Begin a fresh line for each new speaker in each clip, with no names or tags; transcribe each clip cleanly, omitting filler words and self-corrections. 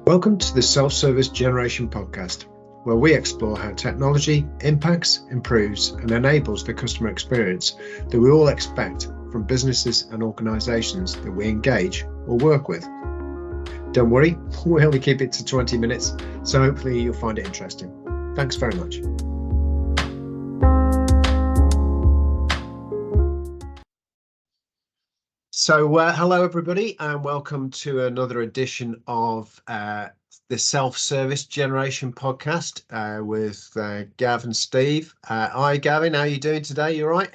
Welcome to the Self-Service Generation podcast, where we explore how technology impacts, improves, and enables the customer experience that we all expect from businesses and organisations that we engage or work with. Don't worry, we only keep it to 20 minutes, so hopefully you'll find it interesting. Thanks very much. So hello everybody and welcome to another edition of the Self-Service Generation podcast with Gavin and Steve. Hi Gavin, how are you doing today? You all right?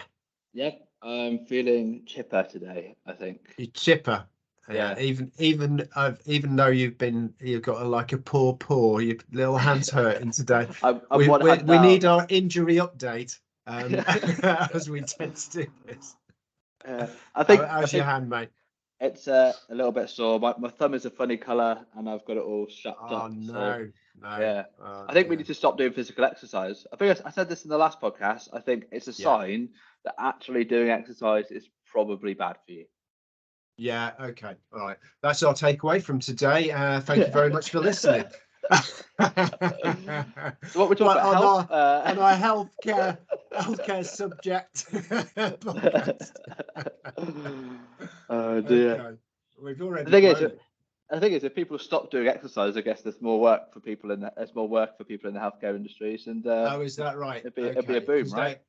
Yeah, I'm feeling chipper today, I think.
You're chipper.
Yeah.
Even though you've got a poor paw, your little hands hurting today. We need our injury update as we tend to do this.
I think
how's your hand, mate?
It's a little bit sore. My thumb is a funny colour, and I've got it all strapped up.
No.
Yeah, I think we need to stop doing physical exercise. I think I said this in the last podcast. I think it's a sign that actually doing exercise is probably bad for you.
Yeah. Okay. All right. That's our takeaway from today. Thank you very much for listening.
So what we're talking about
on our healthcare subject.
Oh dear.
Okay. We've already.
The thing is, if people stop doing exercise, I guess there's more work for people in the healthcare industries. And
oh, is that right?
It'd be a boom, right?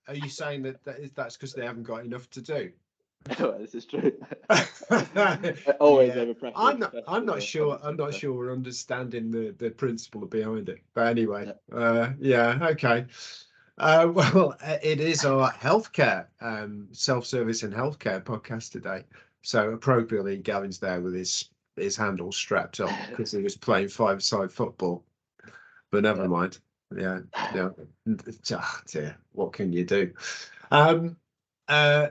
Are you saying that's because they haven't got enough to do?
Well, this is true. Always overpressure.
I'm not sure we're understanding the principle behind it. But anyway, okay. Well, it is our healthcare, self-service and healthcare podcast today. So appropriately, Gavin's there with his handle strapped up because he was playing five-a-side football. But never mind. Yeah. Dear, what can you do?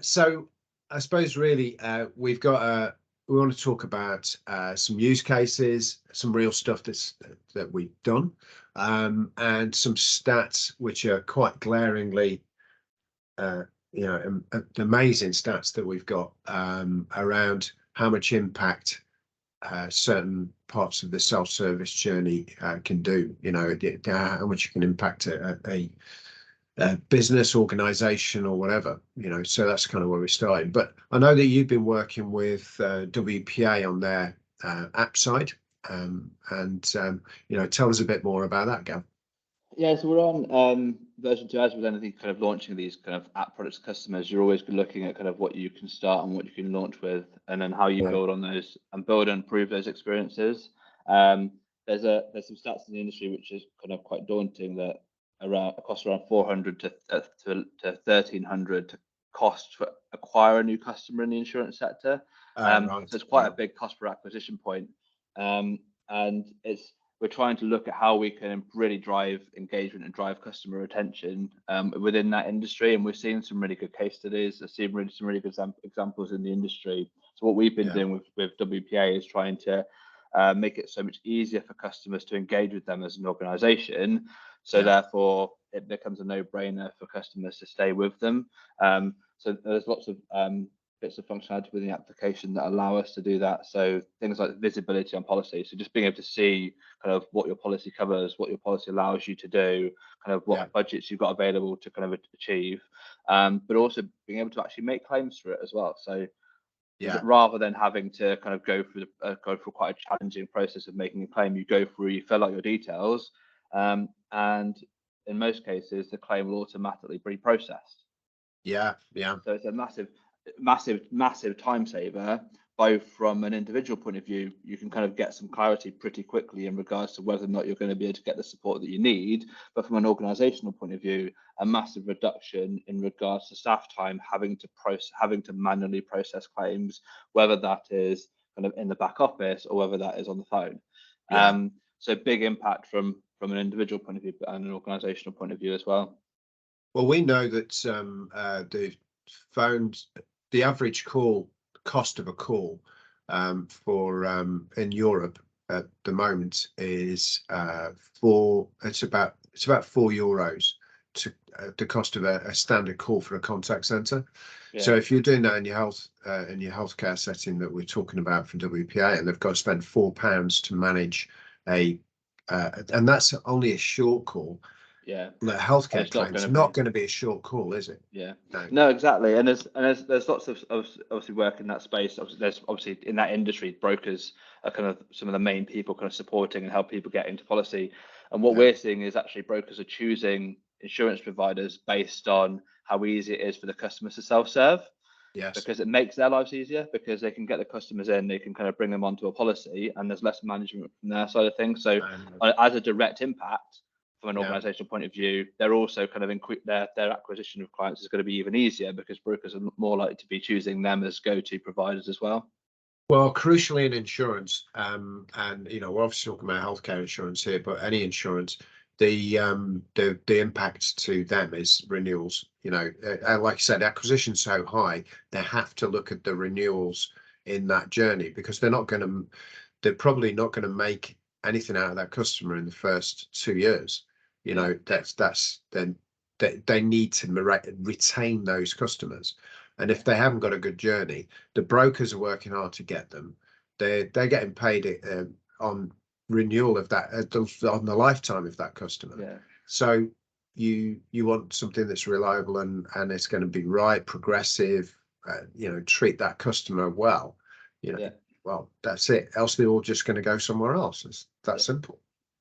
So I suppose really we want to talk about some use cases, some real stuff that we've done, and some stats which are quite glaringly, amazing stats that we've got around how much impact certain parts of the self-service journey can do. How much you can impact a business, organization, or whatever. So that's kind of where we started. But I know that you've been working with WPA on their app side, and tell us a bit more about that, Gav.
Yeah, so we're on version 2. As with anything kind of launching these kind of app products to customers, you're always looking at kind of what you can start and what you can launch with, and then how you build on those and build and improve those experiences. There's some stats in the industry which is kind of quite daunting, that costs around 400 to 1,300 to cost to acquire a new customer in the insurance sector. So it's quite a big cost per acquisition point, and we're trying to look at how we can really drive engagement and drive customer retention within that industry. And we're seeing some really good case studies. I've seen some really good examples in the industry. So what we've been doing with WPA is trying to make it so much easier for customers to engage with them as an organization. So therefore, it becomes a no-brainer for customers to stay with them. So there's lots of bits of functionality within the application that allow us to do that. So things like visibility on policy. So just being able to see kind of what your policy covers, what your policy allows you to do, kind of what budgets you've got available to kind of achieve, but also being able to actually make claims for it as well. So rather than having to kind of go through quite a challenging process of making a claim, you fill out your details, and in most cases the claim will automatically be processed. So it's a massive time saver, both from an individual point of view. You can kind of get some clarity pretty quickly in regards to whether or not you're going to be able to get the support that you need, but from an organizational point of view, a massive reduction in regards to staff time having to manually process claims, whether that is kind of in the back office or whether that is on the phone. So big impact from an individual point of view and an organizational point of view as well.
Well, we know that the average cost of a call for in Europe at the moment is it's about €4 to the cost of a standard call for a contact center. So if you're doing that in your healthcare setting that we're talking about for WPA, and they've got to spend £4 to manage and that's only a short call.
Yeah.
The healthcare
It's not
claim's
gonna
not
be.
going to be a short call, is it?
Yeah.
No.
No, exactly. And there's lots of obviously work in that space. There's obviously in that industry, brokers are kind of some of the main people kind of supporting and help people get into policy. And what
Yeah.
we're seeing is actually brokers are choosing insurance providers based on how easy it is for the customers to self-serve.
Yes.
Because it makes their lives easier, because they can get the customers in, they can kind of bring them onto a policy, and there's less management from their side of things. So as a direct impact from an organizational point of view, they're also kind of their acquisition of clients is going to be even easier, because brokers are more likely to be choosing them as go-to providers as well.
Well, crucially in insurance, and we're obviously talking about healthcare insurance here, but any insurance, the impact to them is renewals. Like I said, acquisition's so high, they have to look at the renewals in that journey, because they're probably not going to make anything out of that customer in the first 2 years. Then they need to retain those customers. And if they haven't got a good journey, the brokers are working hard to get them. They're getting paid on renewal of that, on the lifetime of that customer.
Yeah.
So you want something that's reliable and it's going to be right, progressive. Treat that customer well. Well, that's it. Else they're all just going to go somewhere else. It's that simple.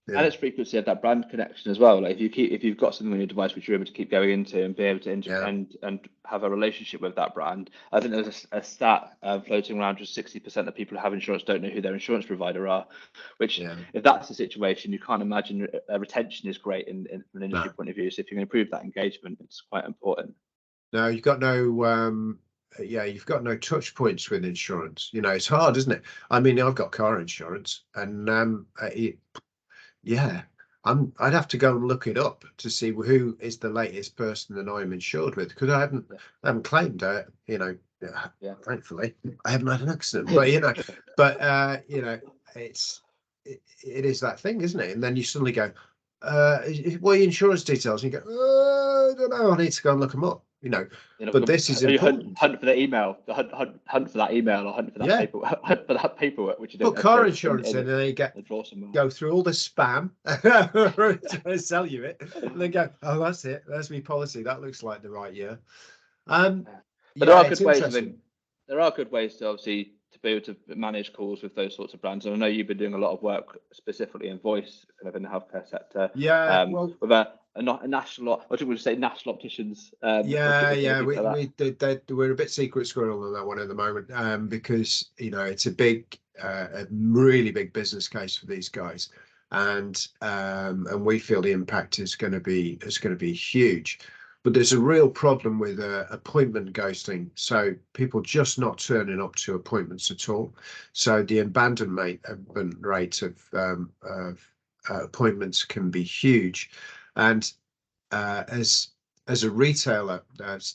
Yeah.
And it's frequency of that brand connection as well. Like if you've got something on your device which you're able to keep going into and be able to and have a relationship with that brand. I think there's a stat floating around, just 60% of people who have insurance don't know who their insurance provider are. Which, if that's the situation, you can't imagine retention is great in from an industry point of view. So if you can improve that engagement, it's quite important.
No, you've got no you've got no touch points with insurance. It's hard, isn't it? I mean, I've got car insurance, and I'd have to go and look it up to see who is the latest person that I'm insured with, because I haven't claimed it. Thankfully, I haven't had an accident. But it is that thing, isn't it? And then you suddenly go, what are your insurance details? And you go, I don't know. I need to go and look them up. But this is important.
Hunt for the email, hunt for that email, or hunt for that paperwork, hunt for that paperwork, which you don't.
Put car insurance in, and then you go through all the spam to sell you it, and then go, oh, that's it. There's my policy. That looks like the right year.
But there are good ways. There are good ways to obviously to be able to manage calls with those sorts of brands. And I know you've been doing a lot of work specifically in voice, kind of in the healthcare sector. With a national, I think we would say national opticians.
We're a bit secret squirrel on that one at the moment, because it's a really big business case for these guys, and we feel the impact is going to be huge. But there's a real problem with appointment ghosting. So people just not turning up to appointments at all. So the abandonment rate of appointments can be huge. And as a retailer,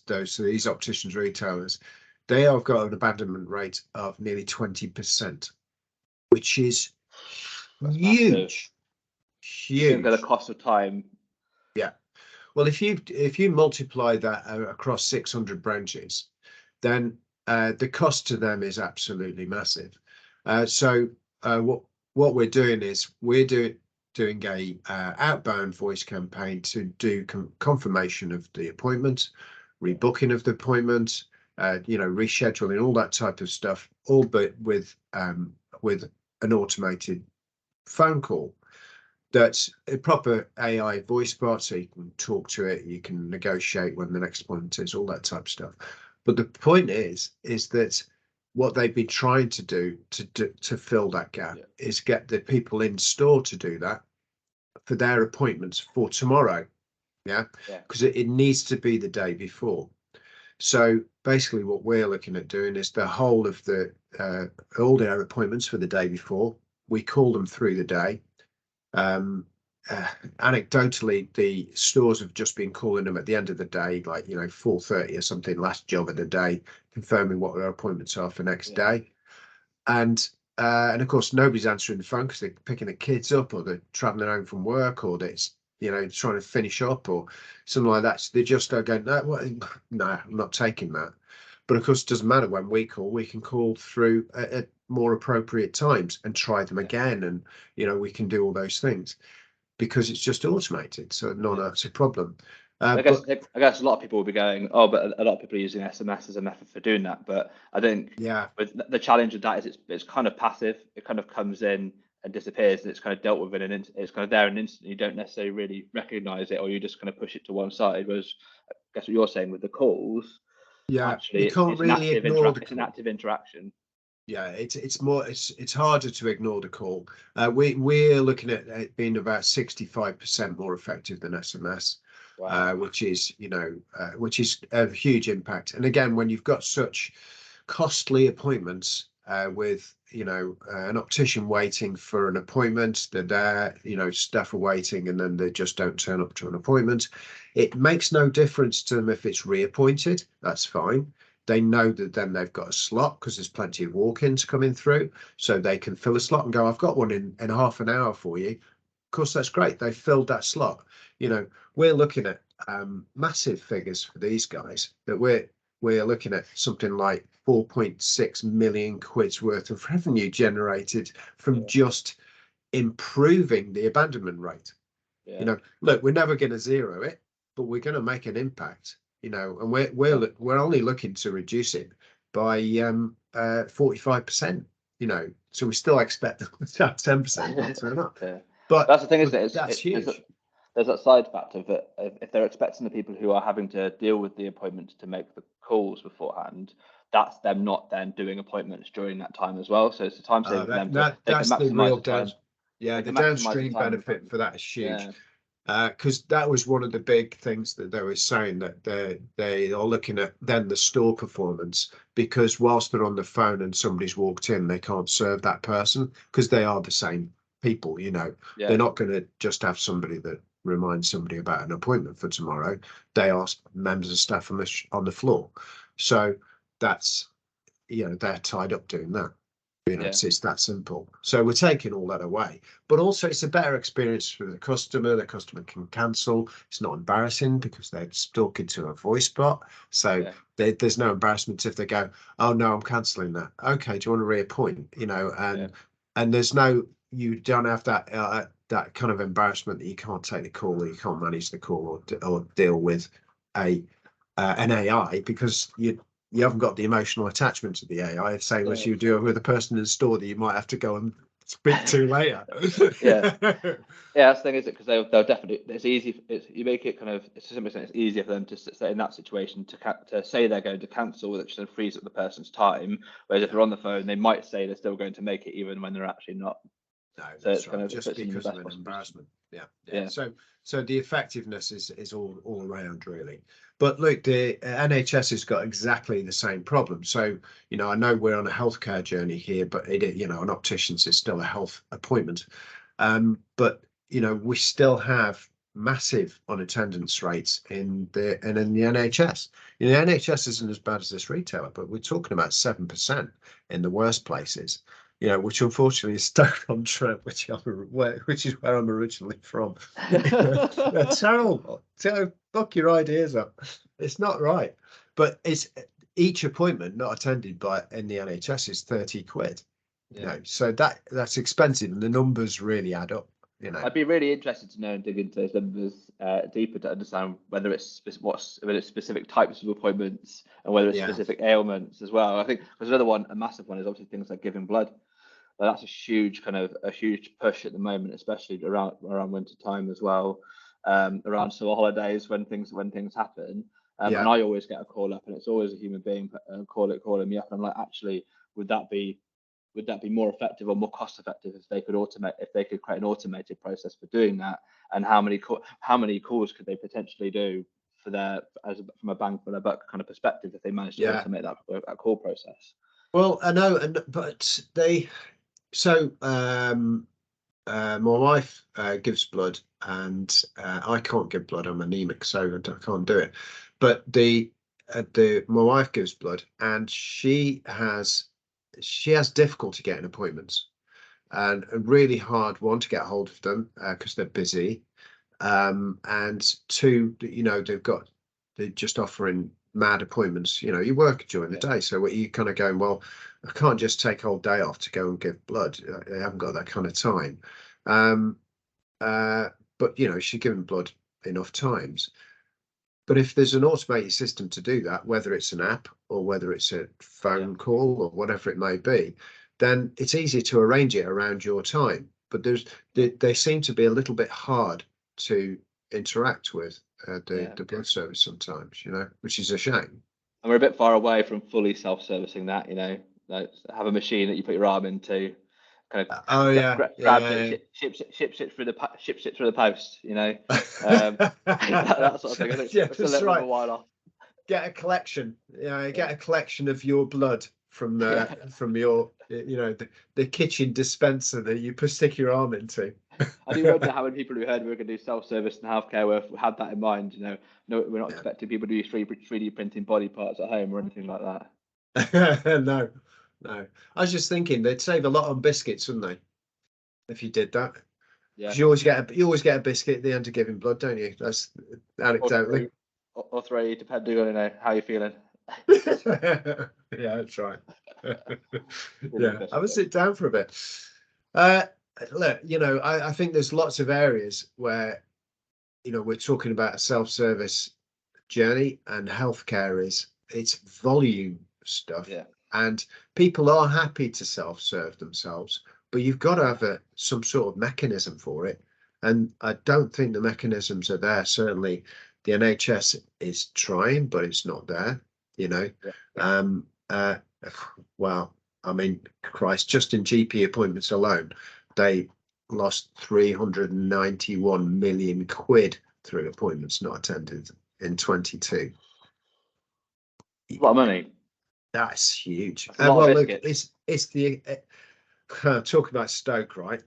these opticians retailers, they have got an abandonment rate of nearly 20%, which is huge. Huge.
The cost of time.
Yeah. Well, if you multiply that across 600 branches, then the cost to them is absolutely massive. So what we're doing is we're doing a outbound voice campaign to do confirmation of the appointment, rebooking of the appointment, rescheduling, all that type of stuff, all but with an automated phone call. That's a proper AI voice bot, so you can talk to it, you can negotiate when the next appointment is, all that type of stuff. But the point is that what they've been trying to do to fill that gap is get the people in store to do that for their appointments for tomorrow. Because it needs to be the day before. So basically what we're looking at doing is the whole of all their appointments for the day before, we call them through the day. Anecdotally, the stores have just been calling them at the end of the day, like 4:30 or something, last job of the day, confirming what their appointments are for next day. And of course nobody's answering the phone because they're picking the kids up, or they're traveling home from work, or it's trying to finish up or something like that. So they just go, no, I'm not taking that. But of course, it doesn't matter when we call. We can call through at more appropriate times and try them again, and we can do all those things because it's just automated. So that's a problem.
I guess a lot of people will be going, oh, but a lot of people are using SMS as a method for doing that. But I think with the challenge of that is it's kind of passive. It kind of comes in and disappears, and it's kind of dealt with in it's kind of there in an instant. You don't necessarily really recognise it, or you just kind of push it to one side. Whereas I guess what you're saying with the calls, actually,
you can't really ignore
it's an active interaction.
Yeah, it's harder to ignore the call. We're looking at it being about 65% more effective than SMS.
Wow.
Which is a huge impact. And again, when you've got such costly appointments with an optician waiting for an appointment, they're there, staff are waiting, and then they just don't turn up to an appointment. It makes no difference to them if it's reappointed. That's fine. They know that then they've got a slot because there's plenty of walk-ins coming through, so they can fill a slot and go, I've got one in half an hour for you. Of course, that's great. They filled that slot. We're looking at massive figures for these guys. That we're looking at something like 4.6 million quid's worth of revenue generated from just improving the abandonment rate. Look, we're never going to zero it, but we're going to make an impact. And we're only looking to reduce it by 45%. So we still expect them to have 10% turn up. But
that's the thing, isn't it?
That's huge.
There's that side factor that if they're expecting the people who are having to deal with the appointments to make the calls beforehand, that's them not then doing appointments during that time as well. So it's the time saving for them.
That's the real the downstream benefit for that is huge. Because that was one of the big things that they were saying, that they are looking at then the store performance, because whilst they're on the phone and somebody's walked in, they can't serve that person because they are the same people. They're not going to just have somebody that reminds somebody about an appointment for tomorrow. They are members of staff on the floor, so that's they're tied up doing that. It's that simple. So we're taking all that away, but also it's a better experience for the customer. The customer can cancel. It's not embarrassing because they're stuck into a voice bot. So there's no embarrassment if they go, oh no, I'm cancelling that. Okay, do you want to reappoint? And there's no, you don't have that that kind of embarrassment that you can't take the call, or you can't manage the call, or deal with an AI, because you haven't got the emotional attachment to the AI, same as you do with a person in the store that you might have to go and speak to later.
That's the thing, is it? Because they'll definitely, it's easy. You make it kind of, to some extent, it's easier for them to say in that situation to say they're going to cancel, which then frees up the person's time. Whereas if they're on the phone, they might say they're still going to make it even when they're actually not.
No, so it's right. Kind of just because of an embarrassment. Yeah. So the effectiveness is all around, really. But look, the NHS has got exactly the same problem. So I know we're on a healthcare journey here, but an optician's is still a health appointment. But we still have massive unattendance rates in the NHS. The NHS isn't as bad as this retailer, but we're talking about 7% in the worst places. Which unfortunately is Stoke-on-Trent, which is where I'm originally from. They're terrible. So fuck your ideas up. It's not right. But it's each appointment not attended in the NHS is 30 quid. So that's expensive, and the numbers really add up.
I'd be really interested to know and dig into those numbers deeper to understand whether it's specific types of appointments and whether it's specific ailments as well. I think there's another one, a massive one, is obviously things like giving blood. That's a huge push at the moment, especially around winter time as well, around summer holidays when things happen. And I always get a call up, and it's always a human being calling me up, and I'm like, actually, would that be more effective or more cost effective if they could create an automated process for doing that? And how many calls could they potentially do from a bang for their buck kind of perspective if they managed to automate that call process?
Well, I know, but so my wife gives blood, and I can't give blood. I'm anemic, so I can't do it. But my wife gives blood, and she has difficulty getting appointments, and a really hard one to get hold of them because they're busy, and two, they're just offering mad appointments. You know, you work during the day, so you kind of going, well, I can't just take a whole day off to go and give blood. I haven't got that kind of time. But you know, she's given blood enough times. But if there's an automated system to do that, whether it's an app or whether it's a phone call or whatever it may be, then it's easy to arrange it around your time. But they seem to be a little bit hard to interact with the blood service sometimes, you know, which is a shame.
And we're a bit far away from fully self-servicing that, you know, like have a machine that you put your arm into, kind of grabs it, ships it through the post, you know, that sort of thing. It's a little bit of a while off.
Get a collection, get a collection of your blood from from your, you know, the kitchen dispenser that you stick your arm into.
I do wonder how many people who heard we were going to do self-service in healthcare had that in mind. You know, no, we're not expecting people to do 3D printing body parts at home or anything like
that. No. I was just thinking they'd save a lot on biscuits, wouldn't they? If you did that. Yeah. You always get a biscuit at the end of giving blood, don't you? That's anecdotally.
Or three, depending on, you know, how you're feeling.
Yeah, that's right. Yeah, I would sit down for a bit. Look, you know, I think there's lots of areas where, you know, we're talking about a self-service journey, and healthcare it's volume stuff.
Yeah.
And people are happy to self-serve themselves, but you've got to have some sort of mechanism for it. And I don't think the mechanisms are there. Certainly the NHS is trying, but it's not there, you know. Yeah. Well, I mean, Christ, just in GP appointments alone, they lost 391 million quid through appointments not attended in 22.
A lot of money.
That's huge.
That's
well, look, it's the talk about Stoke, right?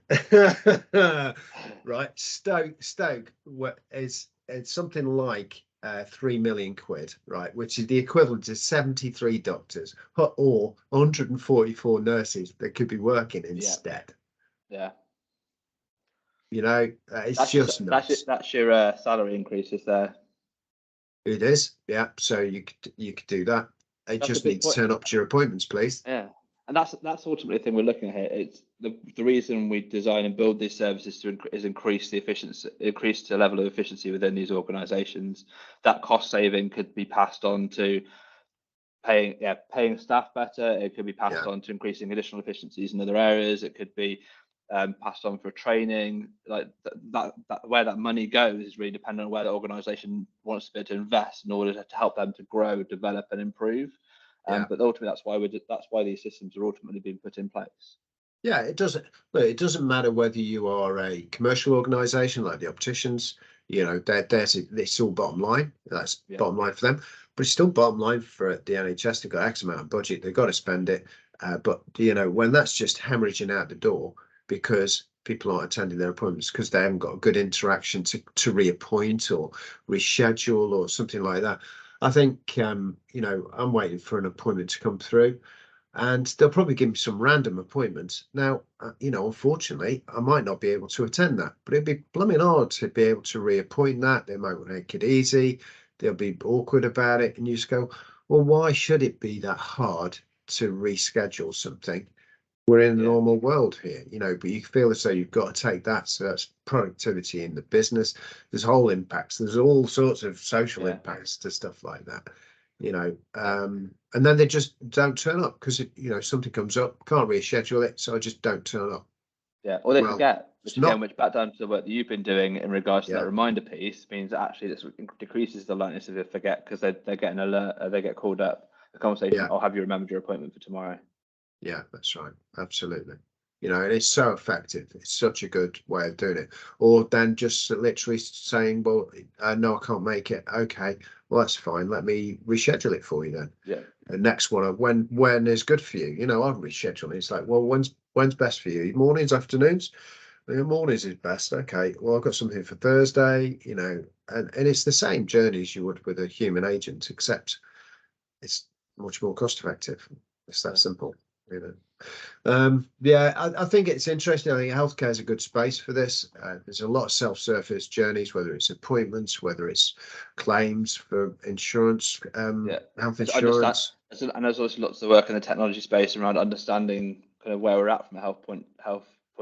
Right, Stoke is something like 3 million quid, right, which is the equivalent to 73 doctors or 144 nurses that could be working instead.
Yeah.
You know, it's just nuts.
That's your salary increases there.
It is, yeah. So you could do that. I just need to turn up to your appointments, please.
Yeah, and that's ultimately the thing we're looking at here. It's the reason we design and build these services is increase the efficiency, increase the level of efficiency within these organisations. That cost saving could be passed on to paying staff better. It could be passed on to increasing additional efficiencies in other areas. It could be passed on for training. Like that where that money goes is really dependent on where the organisation wants to be able to invest in order to help them to grow, develop, and improve. But ultimately, that's why these systems are ultimately being put in place.
Yeah, it doesn't matter whether you are a commercial organisation like the opticians. You know, it's all bottom line. That's bottom line for them, but it's still bottom line for the NHS. They've got X amount of budget. They've got to spend it. But you know, when that's just hemorrhaging out the door because people aren't attending their appointments because they haven't got a good interaction to reappoint or reschedule or something like that. I think, you know, I'm waiting for an appointment to come through and they'll probably give me some random appointments. Now, you know, unfortunately, I might not be able to attend that, but it'd be blooming hard to be able to reappoint that. They might make it easy. They'll be awkward about it. And you just go, well, why should it be that hard to reschedule something? We're in a normal world here, you know, but you feel as though you've got to take that. So that's productivity in the business. There's whole impacts. There's all sorts of social impacts to stuff like that, you know. And then they just don't turn up because, you know, something comes up, can't reschedule it. So I just don't turn up.
Yeah, or they forget, which back down to the work that you've been doing in regards to that reminder piece means that actually this decreases the likeliness of they forget because they get an alert, they get called up. The conversation, I'll have you remembered your appointment for tomorrow.
Yeah, that's right. Absolutely. You know, and it's so effective. It's such a good way of doing it. Or then just literally saying, well, no, I can't make it. Okay, well, that's fine. Let me reschedule it for you then.
Yeah.
The next one, when is good for you? You know, I'll reschedule it. It's like, well, when's best for you? Mornings, afternoons? Mornings is best. Okay, well, I've got something for Thursday, you know, and it's the same journey as you would with a human agent, except it's much more cost effective. It's that simple. You know. Yeah, I think it's interesting. I think healthcare is a good space for this. There's a lot of self-service journeys, whether it's appointments, whether it's claims for insurance, health
I understand,
insurance.
and there's also lots of work in the technology space around understanding kind of where we're at from a health point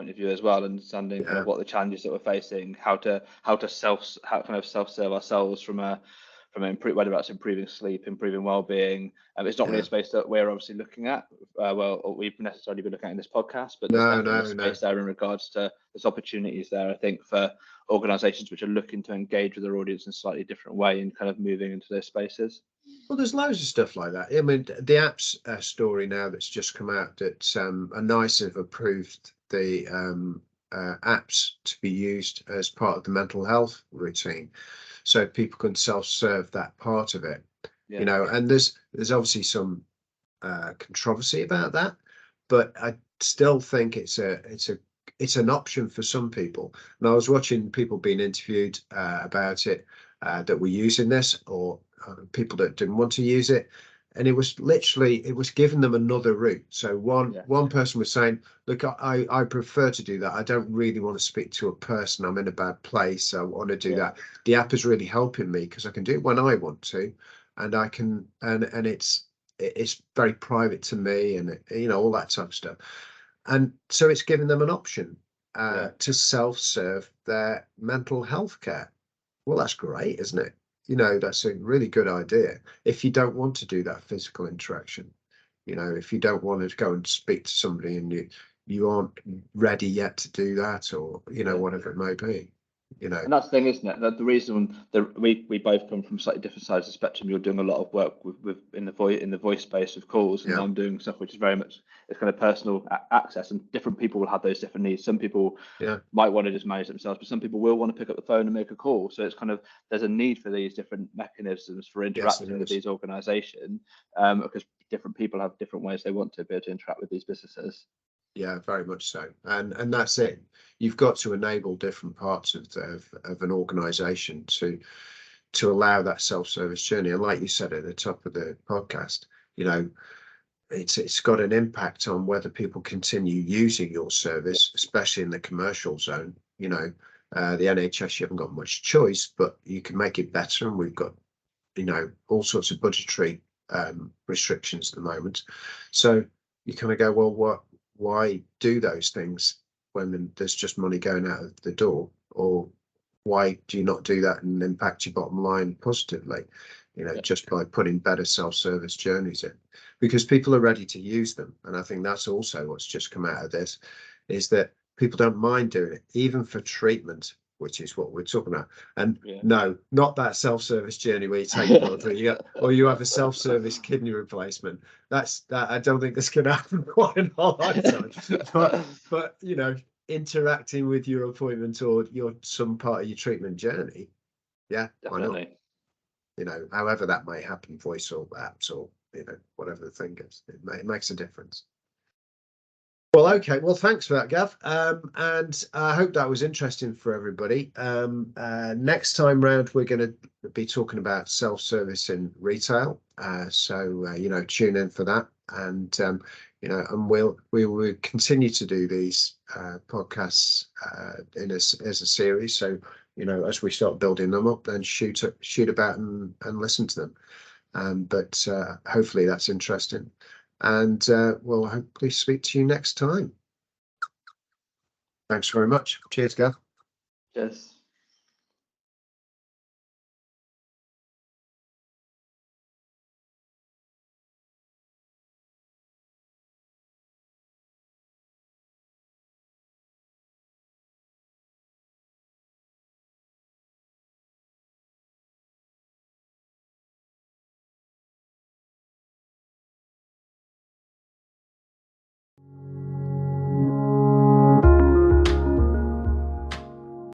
of view as well, understanding kind of what the challenges that we're facing, how kind of self-serve ourselves from whether that's improving sleep, improving well-being. It's not really a space that we're obviously looking at. Or we've necessarily been looking at in this podcast, but there's definitely a space there in regards to there's opportunities there, I think, for organisations which are looking to engage with their audience in a slightly different way and kind of moving into those spaces.
Well, there's loads of stuff like that. I mean, the apps story now that's just come out that NICE have approved the apps to be used as part of the mental health routine, so people can self-serve that part of it. You know, and there's obviously some controversy about that, but I still think it's an option for some people. And I was watching people being interviewed about it that were using this, or people that didn't want to use it, and it was giving them another route. So one person was saying, look, I prefer to do that. I don't really want to speak to a person. I'm in a bad place. I want to do that. The app is really helping me because I can do it when I want to, and I can, and it's very private to me, and all that type of stuff. And so it's giving them an option to self-serve their mental health care. Well, that's great, isn't it? That's a really good idea. If you don't want to do that physical interaction, if you don't want to go and speak to somebody and you aren't ready yet to do that, or whatever it may be.
And that's the thing, isn't it? That the reason that we both come from slightly different sides of the spectrum. You're doing a lot of work with in the voice space with calls, and I'm doing stuff which is very much it's kind of personal access. And different people will have those different needs. Some people might want to just manage themselves, but some people will want to pick up the phone and make a call. So it's kind of there's a need for these different mechanisms for interacting with these organisations, because different people have different ways they want to be able to interact with these businesses.
Yeah, very much so. And that's it. You've got to enable different parts of an organization to allow that self-service journey. And like you said at the top of the podcast, it's got an impact on whether people continue using your service, especially in the commercial zone. The NHS, you haven't got much choice, but you can make it better. And we've got, all sorts of budgetary restrictions at the moment. So you kind of go, well, why do those things when there's just money going out of the door? Or why do you not do that and impact your bottom line positively? Just by putting better self-service journeys in, because people are ready to use them. And I think that's also what's just come out of this, is that people don't mind doing it, even for treatment, which is what we're talking about. And no, not that self-service journey where you take it or you have a self-service kidney replacement. That I don't think that's going to happen quite in our lifetime. but interacting with your appointment or some part of your treatment journey,
definitely.
Why not? However that may happen, voice or apps or whatever the thing is, it makes a difference. Well, okay. Well, thanks for that, Gav. And I hope that was interesting for everybody. Next time round, we're going to be talking about self-service in retail. So tune in for that. And and we will continue to do these podcasts as a series. So as we start building them up, then shoot about and listen to them. But hopefully that's interesting. And we'll hopefully speak to you next time. Thanks very much. Cheers, Gav.
Cheers.